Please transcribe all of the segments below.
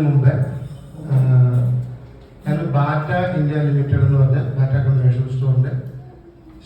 മുമ്പേ ഞാൻ batta India limited എന്ന് പറഞ്ഞ ബാറ്റ കൺവെൻഷൻ സ്റ്റോറിന്റെ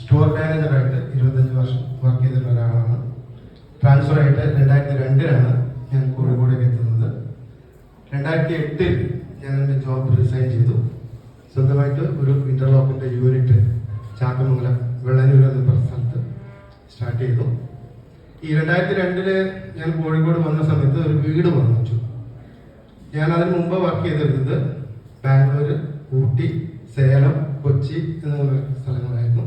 സ്റ്റോർ മാനേജറായിട്ട് 25 വർഷം വർക്ക് ചെയ്തിട്ടുള്ള ഒരാളാണ്. ട്രാൻസ്ഫർ ആയിട്ട് 2002 ഞാൻ കോഴിക്കോടേക്ക് എത്തുന്നത്. 2008 ഞാൻ എൻ്റെ ജോബ് റിസൈൻ ചെയ്തു. സ്വന്തമായിട്ട് ഒരു ഇന്റർലോക്കിന്റെ യൂണിറ്റ് ചാത്തമംഗലം വെള്ളനൂർ എന്ന സ്ഥലത്ത് സ്റ്റാർട്ട് ചെയ്തു. ഈ 2002 ഞാൻ കോഴിക്കോട് വന്ന സമയത്ത് ഒരു വീട് വാങ്ങിച്ചു. ഞാൻ അതിന് മുമ്പ് വർക്ക് ചെയ്തിരുന്നത് ബാംഗ്ലൂർ, ഊട്ടി, സേലം, കൊച്ചി എന്നുള്ള സ്ഥലങ്ങളായിരുന്നു.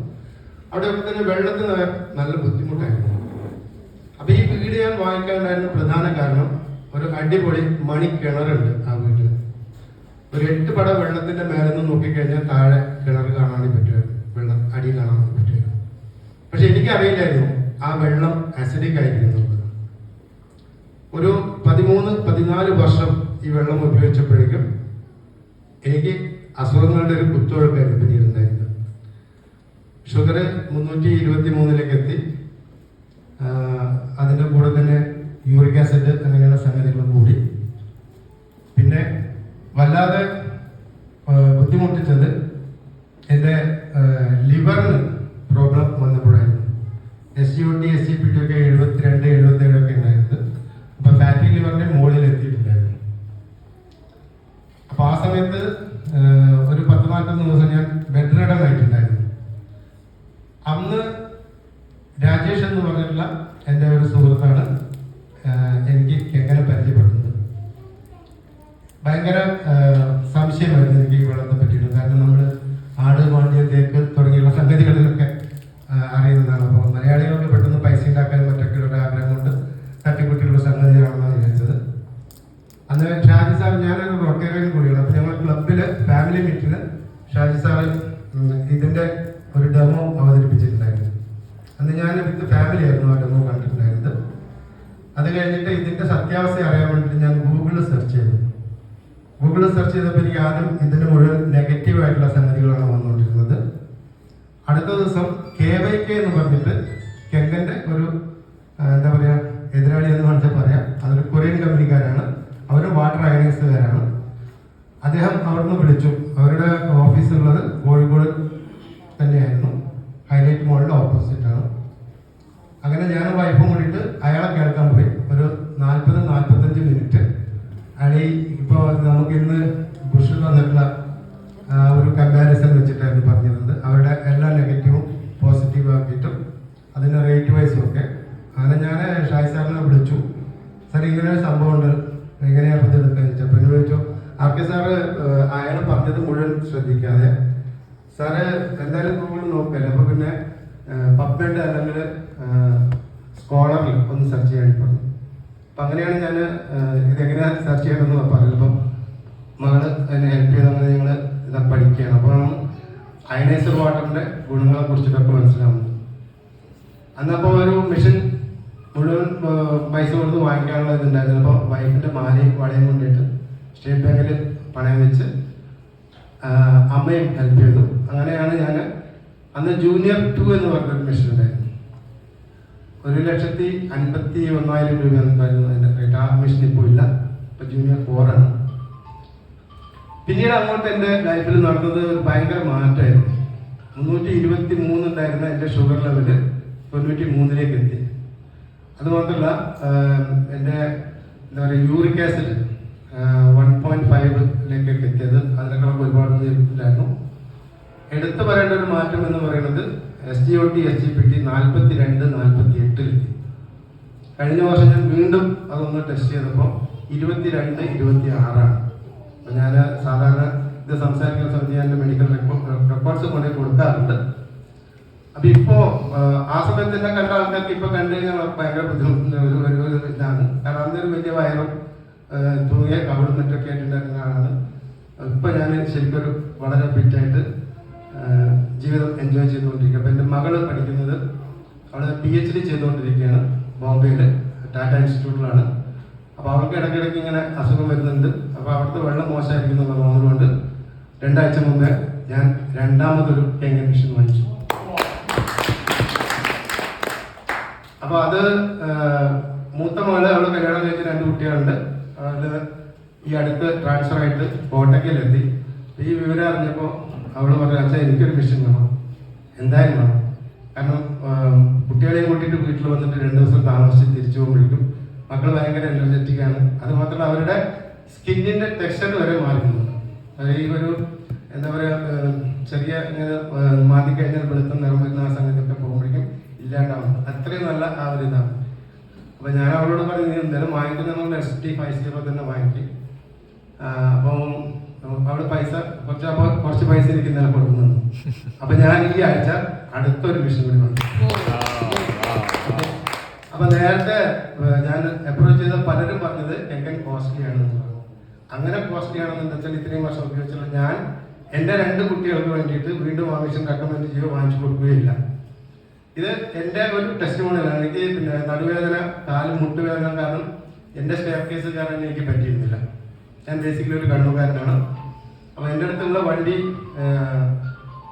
അവിടെയൊക്കെ തന്നെ വെള്ളത്തിന് നല്ല ബുദ്ധിമുട്ടായിരുന്നു. അപ്പൊ ഈ വീട് ഞാൻ വാങ്ങിക്കാനുണ്ടായിരുന്ന പ്രധാന കാരണം ഒരു അടിപൊളി മണിക്കിണറുണ്ട് ആ വീട്ടിൽ. ഒരു 8 പട വെള്ളത്തിന്റെ മേലെ നിന്ന് നോക്കിക്കഴിഞ്ഞാൽ താഴെ കിണർ കാണാൻ പറ്റുമായിരുന്നു, വെള്ളം അടി കാണാൻ പറ്റുമായിരുന്നു. പക്ഷെ എനിക്കറിയില്ലായിരുന്നു ആ വെള്ളം അസിഡിക് ആയിരിക്കുന്നുള്ളത്. ഒരു 13-14 വർഷം ഈ വെള്ളം ഉപയോഗിച്ചപ്പോഴേക്കും എനിക്ക് അസുഖങ്ങളുടെ ഒരു കുത്തൊഴുക്കായിരുന്നു പിന്നീട് ഉണ്ടായിരുന്നത്. ഷുഗർ 323 എത്തി. അതിൻ്റെ കൂടെ തന്നെ യൂറിക് ആസിഡ് അങ്ങനെയുള്ള സംഗതികളും കൂടി. പിന്നെ വല്ലാതെ ബുദ്ധിമുട്ടിച്ചത് എൻ്റെ ലിവറിന് പ്രോബ്ലം വന്നപ്പോഴായിരുന്നു. SGOT, SGPT ഒക്കെ 72, 77 ഒക്കെ ഉണ്ടായിരുന്നത്. അപ്പൊ ഫാറ്റി ലിവറിന്റെ മുകളിൽ എത്തിയിട്ടുണ്ടായിരുന്നു. അപ്പൊ ആ സമയത്ത് ഒരു 10-40 ദിവസം ഞാൻ ബെഡ് റിഡൻ ആയിട്ടുണ്ടായിരുന്നു. അന്ന് രാജേഷ് എന്ന് പറഞ്ഞിട്ടുള്ള എൻ്റെ ഒരു സുഹൃത്താണ് എനിക്ക് എങ്ങനെ പരിചയപ്പെടുന്നത്. ഭയങ്കര സംശയമായിരുന്നു എനിക്ക് ഈ വെള്ളത്തെ പറ്റിയിട്ട്. കാരണം നമ്മൾ ആട്, മാണ്ടിയ, തേക്ക് തുടങ്ങിയുള്ള സംഗതികളിലൊക്കെ അറിയുന്നതാണ്. അപ്പോൾ മലയാളികൾക്ക് പെട്ടെന്ന് പൈസ ഉണ്ടാക്കാനും മറ്റൊക്കെ ഒരു ആഗ്രഹം കൊണ്ട് തട്ടിക്കുട്ടിയുള്ള സംഗതിയാണെന്നാണ് വിചാരിച്ചത്. അന്ന് ഷാജി സാർ, ഞാനൊരു റൊട്ടേറിയൻ കൂടിയാണ്. അപ്പോൾ ഞങ്ങൾ ക്ലബില് ഫാമിലി മീറ്റിന് ഷാജി സാർ ഇതിന്റെ ഒരു ഡെമോ അവതരിപ്പിച്ചിട്ടുണ്ടായിരുന്നു. അന്ന് ഞാൻ വിത്ത് ഫാമിലി ആയിരുന്നു ആ ഡെമോ കണ്ടിട്ടുണ്ടായിരുന്നത്. അത് കഴിഞ്ഞിട്ട് ഇതിന്റെ സത്യാവസ്ഥ അറിയാൻ വേണ്ടിയിട്ട് ഞാൻ ഗൂഗിളിൽ സെർച്ച് ചെയ്തു. ഗൂഗിളിൽ സെർച്ച് ചെയ്തപ്പോൾ എനിക്ക് ആദ്യം ഇതിന്റെ മുഴുവൻ നെഗറ്റീവ് ആയിട്ടുള്ള സംഗതികളാണ് വന്നുകൊണ്ടിരുന്നത്. അടുത്ത ദിവസം KYK എന്ന് പറഞ്ഞിട്ട് കെങ്കന്റെ ഒരു എന്താ പറയാ എതിരാളി എന്ന് പറഞ്ഞാൽ പറയാം, അതൊരു കൊറിയൻ കമ്പനിക്കാരാണ്. അവർ വാട്ടർ അയനൈസുകാരാണ്. അദ്ദേഹം അവിടുന്ന് വിളിച്ചു. അവരുടെ ഓഫീസ് ഉള്ളത് കോഴിക്കോട് തന്നെയായിരുന്നു, ഹൈലൈറ്റ് മോളിന്റെ ഓപ്പോസിറ്റ് ആണ്. അങ്ങനെ ഞാനും വൈഫും കൂടിയിട്ട് അയാളെ കേൾക്കാൻ പോയി. ഒരു 40-45 മിനിറ്റ് അയാൾ ഇപ്പോൾ നമുക്ക് ഇന്ന് ബുഷിൽ വന്നിട്ടുള്ള ഒരു കമ്പാരിസൺ വെച്ചിട്ടായിരുന്നു പറഞ്ഞിരുന്നത്. അവരുടെ എല്ലാ നെഗറ്റീവും പോസിറ്റീവ് ആക്കിയിട്ടും അതിന് റേറ്റ് വൈസും ഒക്കെ. അങ്ങനെ ഞാൻ ഷായി സാറിനെ വിളിച്ചു. സാർ ഇങ്ങനെ ഒരു സംഭവം ഉണ്ട്, എങ്ങനെയാണ് പദ്ധതി ചോദിച്ചപ്പോൾ എന്നോട് ചോദിച്ചു, RK സാറ് അയാൾ പറഞ്ഞത് മുഴുവൻ ശ്രദ്ധിക്കാതെ സാറ് എന്തായാലും ഗൂഗിൾ നോക്കല്ലേ, അപ്പൊ പിന്നെ പബ്മെഡ് അല്ലെങ്കിൽ സ്കോളറിൽ ഒന്ന് സെർച്ച് ചെയ്യാൻ പറഞ്ഞു. അപ്പൊ അങ്ങനെയാണ് ഞാൻ ഇതെങ്ങനെയാണ് സെർച്ച് ചെയ്യണമെന്ന് പറഞ്ഞത്. അപ്പം മകള് എന്നെ ഹെൽപ്പ് ചെയ്ത് അങ്ങനെ ഞങ്ങൾ ഇതാ പഠിക്കുകയാണ്. അപ്പോഴാണ് അയനൈസർ വാട്ടറിന്റെ ഗുണങ്ങളെ കുറിച്ചിട്ടൊക്കെ മനസ്സിലാവുന്നത്. അന്നപ്പോൾ ഒരു മെഷീൻ മുഴുവൻ പൈസ കൊടുത്ത് വാങ്ങിക്കാനുള്ള ഇതുണ്ടായിരുന്നു. അപ്പോൾ വൈഫിന്റെ മാലയും വളയും കൊണ്ടിട്ട് സ്റ്റേറ്റ് ബാങ്കിൽ പണയം വെച്ച് അമ്മയും ഹെൽപ്പ് ചെയ്തു. അങ്ങനെയാണ് ഞാൻ അന്ന് ജൂനിയർ 2 എന്ന് പറഞ്ഞൊരു മെഷീൻ ഉണ്ടായിരുന്നു. 1,51,000 രൂപ എന്തായിരുന്നു അതിന്റെ റേറ്റ്. ആ മെഷീൻ ഇപ്പോൾ ഇല്ല, ഇപ്പൊ ജൂനിയർ 4 ആണ്. പിന്നീട് അങ്ങോട്ട് എൻ്റെ ലൈഫിൽ നടന്നത് ഭയങ്കര മാറ്റമായിരുന്നു. 323 ഉണ്ടായിരുന്ന എൻ്റെ ഷുഗർ ലെവല് 93 എത്തി. അതുമാത്രമല്ല എൻ്റെ എന്താ പറയുക യൂറിക് ആസിഡ് 1.5 എത്തിയത്. അതിനേക്കാൾ ഒരുപാട് ഉണ്ടായിരുന്നു. എടുത്തു പറയേണ്ട ഒരു മാറ്റം എന്ന് പറയുന്നത് SGOT, SGPT 42-48 എത്തി. കഴിഞ്ഞ വർഷം ഞാൻ വീണ്ടും അതൊന്ന് ടെസ്റ്റ് ചെയ്തപ്പോൾ 22-26 അപ്പൊ ഞാൻ സാധാരണ ഇത് സംസാരിക്കുന്ന സമയത്ത് ഞാൻ മെഡിക്കൽ റെക്കോർഡ്സ് കൊണ്ടേ കൊടുക്കാറുണ്ട്. അപ്പൊ ഇപ്പോ ആ സമയത്ത് തന്നെ കണ്ട ആൾക്കാർക്ക് ഇപ്പൊ കണ്ടു കഴിഞ്ഞാൽ ഭയങ്കര ബുദ്ധിമുട്ടുള്ള ഇതാണ്. കാരണം അന്നൊരു വലിയ വയറും തൂങ്ങിയ കവിളും മറ്റൊക്കെ ആയിട്ടുണ്ടായിരുന്ന ആളാണ്. ഇപ്പൊ ഞാൻ ശരിക്കൊരു വളരെ ഫിറ്റായിട്ട് ജീവിതം എൻജോയ് ചെയ്തുകൊണ്ടിരിക്കുക. അപ്പൊ എൻ്റെ മകള് പഠിക്കുന്നത് അവള് PhD ചെയ്തുകൊണ്ടിരിക്കുകയാണ് ബോംബെയില് ടാറ്റ ഇൻസ്റ്റിറ്റ്യൂട്ടിലാണ്. അപ്പൊ അവർക്ക് ഇടയ്ക്കിടയ്ക്ക് ഇങ്ങനെ അസുഖം വരുന്നുണ്ട്. അപ്പൊ അവിടുത്തെ വെള്ളം മോശമായിരിക്കും എന്നുള്ള തോന്നുന്നുകൊണ്ട് 2 ആഴ്ച മുമ്പേ ഞാൻ രണ്ടാമതൊരു കെങ്കൻ മെഷീൻ വാങ്ങിച്ചു. അപ്പൊ അത് മൂത്ത മകള് അവള് കല്യാണം കഴിച്ച് 2 കുട്ടികളുണ്ട്. അതില് ഈ അടുത്ത് ട്രാൻസ്ഫർ ആയിട്ട് കോട്ടയ്ക്കലെത്തി. ഈ വിവരം അറിഞ്ഞപ്പോൾ അവൾ പറഞ്ഞു, അച്ഛാ എനിക്കൊരു മിഷൻ വേണം, എന്തായാലും വേണം. കാരണം കുട്ടികളെയും കൂട്ടിയിട്ട് വീട്ടിൽ വന്നിട്ട് 2 ദിവസം താമസിച്ച് തിരിച്ചു പോകുമ്പോഴേക്കും മക്കൾ ഭയങ്കര എനർജറ്റിക് ആണ്. അത് മാത്രമല്ല അവരുടെ സ്കിന്നിന്റെ ടെക്സ്ചർ വരെ മാറുന്നുണ്ട്. ഈ ഒരു എന്താ പറയുക, ചെറിയ ഇങ്ങനെ മാറ്റി കഴിഞ്ഞാൽ വെളുത്ത നിറം വരുന്ന ആ സമയത്തൊക്കെ പോകുമ്പോഴേക്കും ഇല്ലാണ്ടാവും. അത്രയും നല്ല ആ ഒരു ഇതാണ്. അപ്പൊ ഞാൻ അവളോട് പറഞ്ഞു, നീ എന്തായാലും വാങ്ങിക്കുന്ന ST50 തന്നെ വാങ്ങിക്കും. അപ്പം അവള് പൈസ കുറച്ച് പൈസ എനിക്ക് ഇന്നലെ കൊടുക്കുന്നുണ്ട്. അപ്പൊ ഞാൻ ഈ ആഴ്ച അടുത്തൊരു മിഷൻ കൂടി വാങ്ങി. അപ്പൊ നേരത്തെ ഞാൻ അപ്രോച്ച് ചെയ്ത പലരും പറഞ്ഞത് എങ്ങനെ കോസ്റ്റ്ലി ആണെന്ന് പറഞ്ഞു. അങ്ങനെ കോസ്റ്റ്ലി ആണെന്ന് വെച്ചാൽ ഇത്രയും വർഷം ഉപയോഗിച്ചുള്ള ഞാൻ എൻ്റെ 2 കുട്ടികൾക്ക് വേണ്ടിയിട്ട് വീണ്ടും ആ മിഷൻ റെക്കമെൻഡ് ചെയ്യുകയോ വാങ്ങിച്ചു കൊടുക്കുകയില്ല. ഇത് എൻ്റെ ഒരു ടെസ്റ്റിമോണിയലാണ്. എനിക്ക് പിന്നെ നടുവേദന, കാല് മുട്ടുവേദന കാരണം എൻ്റെ സ്റ്റെയർ കേസ് കാരണം എനിക്ക് പറ്റിയിരുന്നില്ല. ഞാൻ ബേസിക്കലി ഒരു കണ്ണുകാരനാണ്. അപ്പൊ എൻ്റെ അടുത്തുള്ള വണ്ടി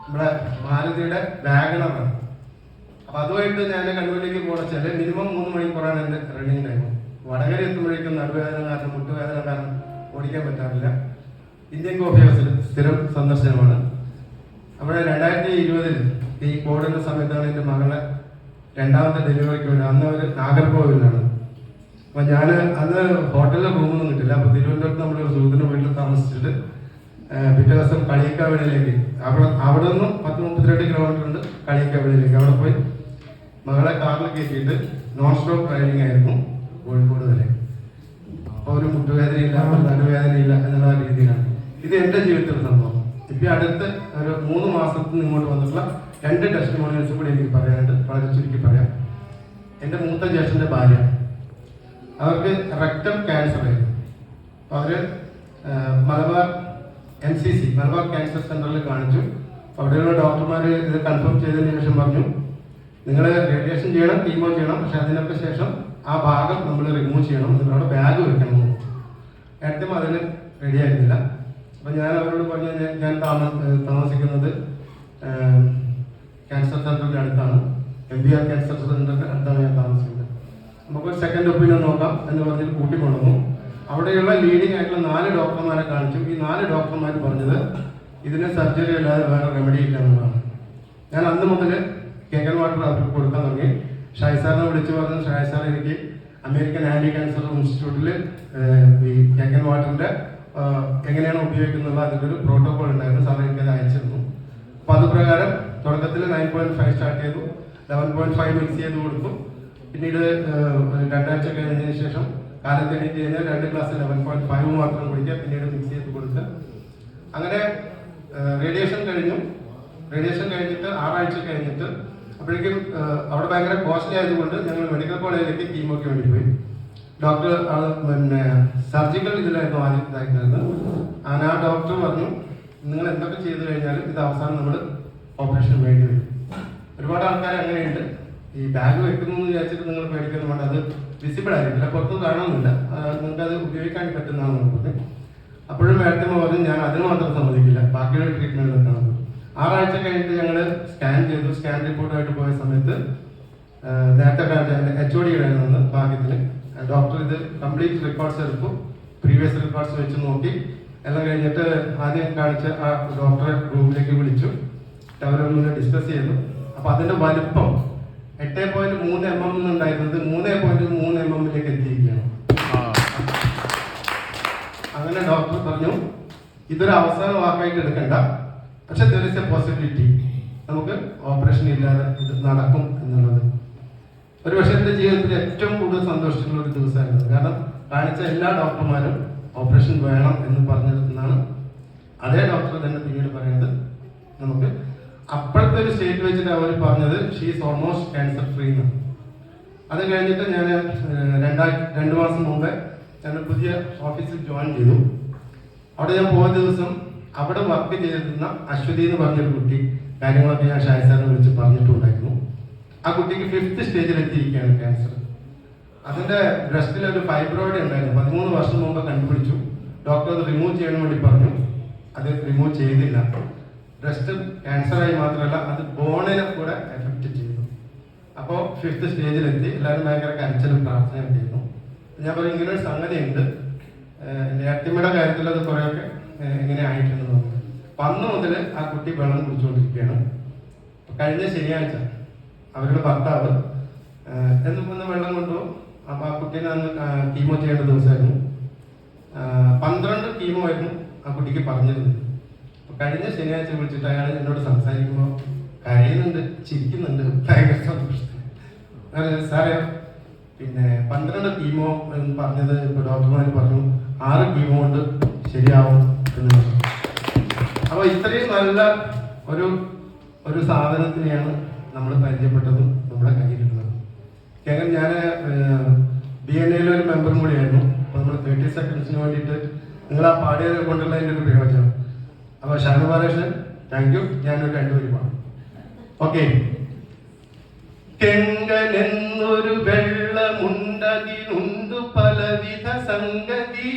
നമ്മുടെ മാരുതിയുടെ വാഗണറാണ്. അപ്പൊ അതുമായിട്ട് ഞാൻ കണ്ണൂരിലേക്ക് പോകണമെച്ചാൽ മിനിമം 3 മണിക്കൂറാണ് എൻ്റെ റണ്ണിങ് ടൈം. വടകര എത്തുമ്പോഴേക്കും നടുവേദന കാരണം, മുട്ടുവേദന കാരണം ഓടിക്കാൻ പറ്റാറില്ല. ഇന്ത്യൻ കോഫി ഹൗസിൽ സ്ഥിരം സന്ദർശനമാണ്. അവിടെ 2020 ഈ കോവിഡിന്റെ സമയത്താണ് എൻ്റെ മകളെ 2ാമത്തെ ഡെലിവറിക്ക് വേണ്ടി. അന്ന് അവർ നാഗർകോവിലാണ്. അപ്പൊ ഞാൻ അന്ന് ഹോട്ടലിൽ റൂമൊന്നും കിട്ടില്ല. അപ്പൊ തിരുവനന്തപുരത്ത് നമ്മളൊരു സുഹൃത്തിന് വീട്ടിൽ താമസിച്ചിട്ട് പിറ്റേ ദിവസം കളിയക്കാവിളിയിലേക്ക്, അവിടെ നിന്നും 10-32 കിലോമീറ്റർ ഉണ്ട് കളിയക്കാവിളിയിലേക്ക്. അവിടെ പോയി മകളെ കാറിൽ കയറ്റിയിട്ട് നോൺ സ്റ്റോപ്പ് ഡ്രൈവിംഗ് ആയിരുന്നു കോഴിക്കോട് വരെ. അപ്പൊ ഒരു മുട്ടുവേദനയില്ല, നടുവേദനയില്ല എന്നുള്ള രീതിയിലാണ്. ഇത് എൻ്റെ ജീവിതത്തിലെ സംഭവം. ഇപ്പൊ അടുത്ത് ഒരു 3 മാസത്തിന് ഇങ്ങോട്ട് വന്നിട്ടുള്ള 2 ടെസ്റ്റിമോണിയൽസും കൂടി എനിക്ക് പറയാനുണ്ട്. വളരെ ചുരുക്കി പറയാം. എൻ്റെ മൂത്ത ജ്യേഷ്ഠന്റെ ഭാര്യ, അവർക്ക് റെക്ടം ക്യാൻസർ ആയിരുന്നു. അപ്പൊ അവര് മലബാർ MCC മലബാർ ക്യാൻസർ സെന്ററിൽ കാണിച്ചു. അവിടെയുള്ള ഡോക്ടർമാർ ഇത് കൺഫേം ചെയ്തതിന് ശേഷം പറഞ്ഞു, നിങ്ങൾ റേഡിയേഷൻ ചെയ്യണം, കീമോ ചെയ്യണം, പക്ഷെ അതിനൊക്കെ ശേഷം ആ ഭാഗം നമ്മൾ റിമൂവ് ചെയ്യണം, നിങ്ങളവിടെ ബാഗ് വെക്കണം. ഏറ്റവും അതിന് റെഡി ആയിരുന്നില്ല. അപ്പൊ ഞാൻ അവരോട് പറഞ്ഞു, ഞാൻ താമസിക്കുന്നത് ക്യാൻസർ സെന്ററിന്റെ അടുത്താണ്, MBR ക്യാൻസർ സെന്ററിന്റെ അടുത്താണ് ഞാൻ താമസിക്കുന്നത്. നമുക്കൊരു സെക്കൻഡ് ഒപ്പീനിയൻ നോക്കാം എന്ന് പറഞ്ഞിട്ട് കൂട്ടിക്കൊണ്ടുവന്നു. അവിടെയുള്ള ലീഡിംഗ് ആയിട്ടുള്ള 4 ഡോക്ടർമാരെ കാണിച്ചു. ഈ 4 ഡോക്ടർമാർ പറഞ്ഞത് ഇതിന് സർജറി അല്ലാതെ വേറെ റെമഡി ഇല്ല എന്നുള്ളതാണ്. ഞാൻ അന്ന് മുതൽ കേക്കൻ വാട്ടർ അവർക്ക് കൊടുക്കാൻ തുടങ്ങി. ഷായ് സാറിനെ വിളിച്ചു പറഞ്ഞു, ഷായ് സാർ എനിക്ക് അമേരിക്കൻ ആന്റി ക്യാൻസർ ഇൻസ്റ്റിറ്റ്യൂട്ടിൽ ഈ കേക്കൻ വാട്ടറിന്റെ എങ്ങനെയാണ് ഉപയോഗിക്കുന്നത് അതിൻ്റെ ഒരു പ്രോട്ടോകോൾ ഉണ്ടായിരുന്നു. സാർ എനിക്കത് അയച്ചിരുന്നു. അപ്പൊ അതുപ്രകാരം തുടക്കത്തിൽ 9.5 സ്റ്റാർട്ട് ചെയ്തു, 11.5 മിക്സ് ചെയ്ത് കൊടുത്തു. പിന്നീട് 2 ആഴ്ച കഴിഞ്ഞതിന് ശേഷം കാലത്ത് എണീറ്റ് കഴിഞ്ഞാൽ 2 ഗ്ലാസ് 11.5 മാത്രം കുടിക്കുക, പിന്നീട് മിക്സ് ചെയ്ത് കൊടുക്കുക. അങ്ങനെ റേഡിയേഷൻ കഴിഞ്ഞു. റേഡിയേഷൻ കഴിഞ്ഞിട്ട് 6 ആഴ്ച കഴിഞ്ഞിട്ട് അപ്പോഴേക്കും അവിടെ ഭയങ്കര കോസ്റ്റ്ലി ആയതുകൊണ്ട് ഞങ്ങൾ മെഡിക്കൽ കോളേജിലേക്ക് കീമോയ്ക്ക് വേണ്ടി പോയി. ഡോക്ടർ പിന്നെ സർജിക്കൽ ഇതിലായിരുന്നു ആദ്യം ഇതായിരുന്നത്. അങ്ങനെ ആ ഡോക്ടർ പറഞ്ഞു, നിങ്ങൾ എന്തൊക്കെ ചെയ്തു കഴിഞ്ഞാലും ഇത് അവസാനം നമ്മൾ ഓപ്പറേഷൻ വേണ്ടി വരും. ഒരുപാട് ആൾക്കാർ അങ്ങനെയുണ്ട്. ഈ ബാഗ് വെക്കുന്നു എന്ന് വിചാരിച്ചിട്ട് നിങ്ങൾ പേടിക്കുന്നു വേണ്ട, അത് വിസിബിൾ ആയിരിക്കില്ല, പുറത്ത് കാണുന്നില്ല, നിങ്ങൾക്ക് അത് ഉപയോഗിക്കാൻ പറ്റുന്നതാണ് നമുക്ക്. അപ്പോഴും മാഡം പറഞ്ഞു, ഞാൻ അതിന് മാത്രം സമ്മതിക്കില്ല, ബാക്കിയുള്ള ട്രീറ്റ്മെന്റ് വെക്കണം. 6 ആഴ്ച കഴിഞ്ഞിട്ട് ഞങ്ങൾ സ്കാൻ ചെയ്തു. സ്കാൻ റിപ്പോർട്ടായിട്ട് പോയ സമയത്ത് നേരത്തെ HOD ആയിരുന്നു ഭാഗ്യത്തിന്. ഡോക്ടർ ഇത് കംപ്ലീറ്റ് റെക്കോർഡ്സ് എടുത്തു, പ്രീവിയസ് റെക്കോർഡ്സ് വെച്ച് നോക്കി. എല്ലാം കഴിഞ്ഞിട്ട് ആദ്യം കാണിച്ച ആ ഡോക്ടറെ റൂമിലേക്ക് വിളിച്ചു, അവരൊന്ന് ഡിസ്കസ് ചെയ്തു. അപ്പൊ അതിന്റെ വലിപ്പം 8.3 mm ഉണ്ടായിരുന്നത് 3.3 mm എത്തിയിരിക്കുകയാണ്. അങ്ങനെ ഡോക്ടർ പറഞ്ഞു, ഇതൊരു അവസാന വാക്കായിട്ട് എടുക്കണ്ട, പക്ഷെ there is a possibility, നമുക്ക് ഓപ്പറേഷൻ ഇല്ലാതെ ഇത് നടക്കും എന്നുള്ളത്. ഒരു പക്ഷേ എൻ്റെ ജീവിതത്തിൽ ഏറ്റവും കൂടുതൽ സന്തോഷിച്ചിട്ടുള്ള ഒരു ദിവസമായിരുന്നു. കാരണം കാണിച്ച എല്ലാ ഡോക്ടർമാരും ഓപ്പറേഷൻ വേണം എന്ന് പറഞ്ഞിരുന്നാണ്. അതേ ഡോക്ടർ തന്നെ പിന്നീട് പറയുന്നത് നമുക്ക് അപ്പോഴത്തെ ഒരു സ്റ്റേറ്റ് വെച്ചിട്ട് അവർ പറഞ്ഞത് ഷീസ് ഓൾമോസ്റ്റ് ക്യാൻസർ ഫ്രീ എന്നാണ്. അത് കഴിഞ്ഞിട്ട് ഞാൻ 2 മാസം മുമ്പേ ഞാൻ പുതിയ ഓഫീസിൽ ജോയിൻ ചെയ്തു. അവിടെ ഞാൻ പോയ ദിവസം അവിടെ വർക്ക് ചെയ്തിരുന്ന അശ്വതി എന്ന് പറഞ്ഞൊരു കുട്ടി കാര്യങ്ങളൊക്കെ ഞാൻ ഷായ് സാറിനെ വിളിച്ച് പറഞ്ഞിട്ടുണ്ടായിരുന്നു. ആ കുട്ടിക്ക് 5th സ്റ്റേജിൽ എത്തിയിരിക്കുകയാണ് ക്യാൻസർ. അതിന്റെ ബ്രസ്റ്റിൽ ഒരു ഫൈബ്രോയിഡ് ഉണ്ടായിരുന്നു, 13 വർഷം മുമ്പ് കണ്ടുപിടിച്ചു. ഡോക്ടർ അത് റിമൂവ് ചെയ്യാൻ വേണ്ടി പറഞ്ഞു, അത് റിമൂവ് ചെയ്തില്ല. ബ്രസ്റ്റ് ക്യാൻസറായി മാത്രമല്ല അത് ബോണിനെ കൂടെ എഫക്റ്റ് ചെയ്തു. അപ്പോൾ 5th സ്റ്റേജിലെത്തി. എല്ലാവരും ഭയങ്കര കരച്ചിലും പ്രാർത്ഥനയും ചെയ്യുന്നു. ഞാൻ പറയും, ഇങ്ങനൊരു സംഗതി ഉണ്ട്, അത്തിമ്മയുടെ കാര്യത്തിൽ അത് കുറേയൊക്കെ എങ്ങനെ ആയിട്ടുണ്ടെന്ന് നോക്കുക. അപ്പം അന്ന് മുതൽ ആ കുട്ടി വെള്ളം കുടിച്ചുകൊണ്ടിരിക്കുകയാണ്. കഴിഞ്ഞ ശനിയാഴ്ച അവരുടെ ഭർത്താവ് എന്ന് വെള്ളം കൊണ്ടുപോകും. അപ്പം ആ കുട്ടീനെ അന്ന് കീമോ ചെയ്യേണ്ട ദിവസമായിരുന്നു. 12 കീമോ ആയിരുന്നു ആ കുട്ടിക്ക് പറഞ്ഞിരുന്നത്. അപ്പം കഴിഞ്ഞ ശനിയാഴ്ച വിളിച്ചിട്ട് അയാൾ എന്നോട് സംസാരിക്കുമ്പോൾ കരയുന്നുണ്ട്, ചിരിക്കുന്നുണ്ട്, ഭയങ്കര സന്തോഷത്തിൽ. സാറേ പിന്നെ 12 കീമോ എന്ന് പറഞ്ഞത് ഇപ്പോൾ ഡോക്ടർമാർ പറഞ്ഞു 6 കീമോ കൊണ്ട് ശരിയാവും എന്ന് പറഞ്ഞു. അപ്പോൾ ഇത്രയും നല്ല ഒരു സാധനത്തിനെയാണ് നമ്മൾ പരിചയപ്പെട്ടതും നമ്മുടെ കയ്യിലിരുന്നത്. കാരണം ഞാൻ BNA ഒരു മെമ്പറും കൂടിയായിരുന്നു. അപ്പോൾ നമ്മൾ 30 സെക്കൻഡ്സിന് വേണ്ടിയിട്ട് നിങ്ങൾ ആ പാടിയത് കൊണ്ടുള്ള എൻ്റെ ഒരു പ്രയോജനം. അപ്പോൾ ഷാനവാരേഷൻ താങ്ക് യു. ഞാനൊരു 2 വരി പാടും. ഓക്കെ. കെങ്കനെന്നൊരു വെള്ളമുണ്ടതിനുണ്ടു പലവിധ സംഗതി,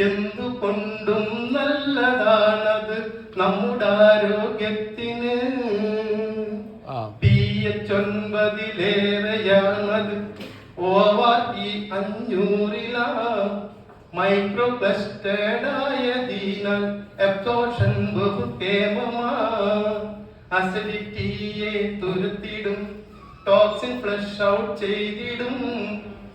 എന്തുകൊണ്ടും നല്ലതാണത് നമ്മുടെ ആരോഗ്യത്തിന്. pH 9 ORE 500 മൈക്രോപ്ലസ്റ്റേഡായതിനാൽ അബ്സോർഷൻ ബഹുക്ഷേമമാ. അസിഡിറ്റിയെ തുരുത്തിടും, ടോക്സിൻ ഫ്ലഷ് ഔട്ട് ചെയ്തിടും,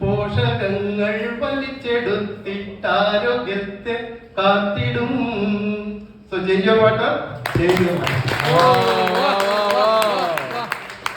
പോഷകങ്ങൾ വലിച്ചെടുത്തിട്ട് ആരോഗ്യത്തെ കാത്തിടും. So change your water, change your